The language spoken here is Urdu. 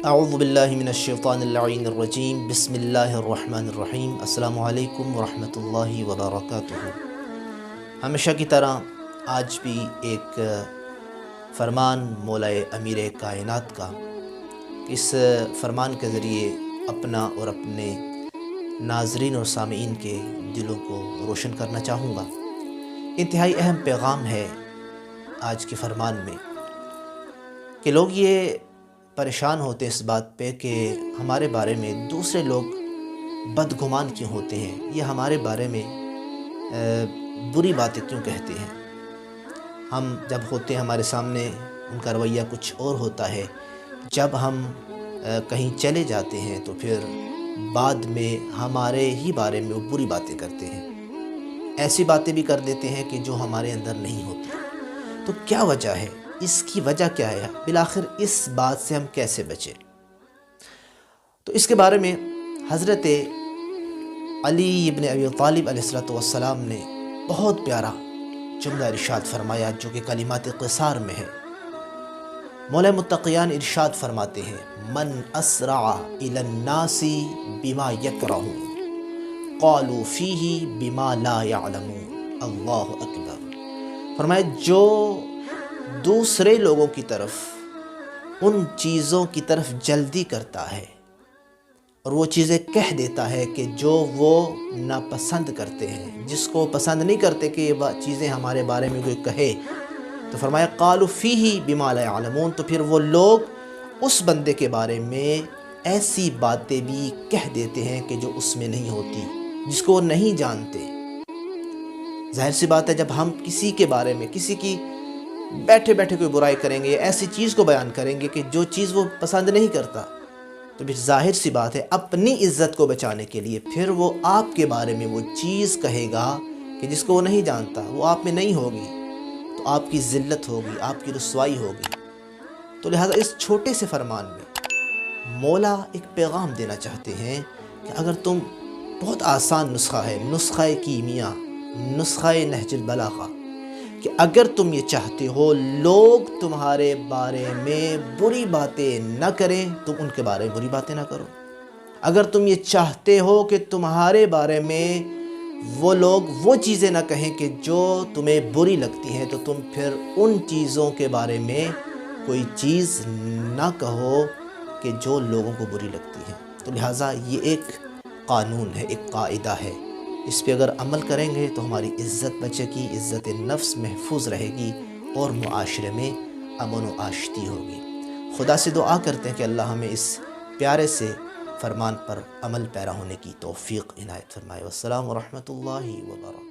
اعوذ باللہ من الشیطان اللعین الرجیم بسم اللہ الرحمن الرحیم السلام علیکم ورحمۃ اللہ وبرکاتہ۔ ہمیشہ کی طرح آج بھی ایک فرمان مولا امیر کائنات کا، اس فرمان کے ذریعے اپنا اور اپنے ناظرین اور سامعین کے دلوں کو روشن کرنا چاہوں گا۔ انتہائی اہم پیغام ہے آج کے فرمان میں کہ لوگ یہ پریشان ہوتے اس بات پہ کہ ہمارے بارے میں دوسرے لوگ بدگمان کیوں ہوتے ہیں، یہ ہمارے بارے میں بری باتیں کیوں کہتے ہیں۔ ہم جب ہوتے ہیں ہمارے سامنے ان کا رویہ کچھ اور ہوتا ہے، جب ہم کہیں چلے جاتے ہیں تو پھر بعد میں ہمارے ہی بارے میں وہ بری باتیں کرتے ہیں، ایسی باتیں بھی کر دیتے ہیں کہ جو ہمارے اندر نہیں ہوتی۔ تو کیا وجہ ہے؟ اس کی وجہ کیا ہے؟ بالآخر اس بات سے ہم کیسے بچیں؟ تو اس کے بارے میں حضرت علی ابن ابی طالب علیہ السلام نے بہت پیارا جملہ ارشاد فرمایا جو کہ کلمات قصار میں ہے۔ مولا متقیان ارشاد فرماتے ہیں، من اسرع الی الناس بما یکرہ قالوا فیہ بما لا یعلمون، اللہ اکبر۔ فرمایا جو دوسرے لوگوں کی طرف ان چیزوں کی طرف جلدی کرتا ہے اور وہ چیزیں کہہ دیتا ہے کہ جو وہ ناپسند کرتے ہیں، جس کو پسند نہیں کرتے کہ یہ چیزیں ہمارے بارے میں کوئی کہے، تو فرمایا قالوا فیہ بما لا یعلمون، تو پھر وہ لوگ اس بندے کے بارے میں ایسی باتیں بھی کہہ دیتے ہیں کہ جو اس میں نہیں ہوتی، جس کو وہ نہیں جانتے۔ ظاہر سی بات ہے جب ہم کسی کے بارے میں کسی کی بیٹھے بیٹھے کوئی برائی کریں گے، ایسی چیز کو بیان کریں گے کہ جو چیز وہ پسند نہیں کرتا، تو پھر ظاہر سی بات ہے اپنی عزت کو بچانے کے لیے پھر وہ آپ کے بارے میں وہ چیز کہے گا کہ جس کو وہ نہیں جانتا، وہ آپ میں نہیں ہوگی، تو آپ کی ذلت ہوگی، آپ کی رسوائی ہوگی۔ تو لہٰذا اس چھوٹے سے فرمان میں مولا ایک پیغام دینا چاہتے ہیں کہ اگر تم، بہت آسان نسخہ ہے، نسخہ کیمیا، نسخہ نہج البلاغہ، کہ اگر تم یہ چاہتے ہو لوگ تمہارے بارے میں بری باتیں نہ کریں، تم ان کے بارے میں بری باتیں نہ کرو۔ اگر تم یہ چاہتے ہو کہ تمہارے بارے میں وہ لوگ وہ چیزیں نہ کہیں کہ جو تمہیں بری لگتی ہیں، تو تم پھر ان چیزوں کے بارے میں کوئی چیز نہ کہو کہ جو لوگوں کو بری لگتی ہے۔ تو لہٰذا یہ ایک قانون ہے، ایک قاعدہ ہے، اس پہ اگر عمل کریں گے تو ہماری عزت بچے گی، عزت نفس محفوظ رہے گی اور معاشرے میں امن و آشتی ہوگی۔ خدا سے دعا کرتے ہیں کہ اللہ ہمیں اس پیارے سے فرمان پر عمل پیرا ہونے کی توفیق عنایت فرمائے۔ والسلام ورحمۃ اللہ وبرکاتہ۔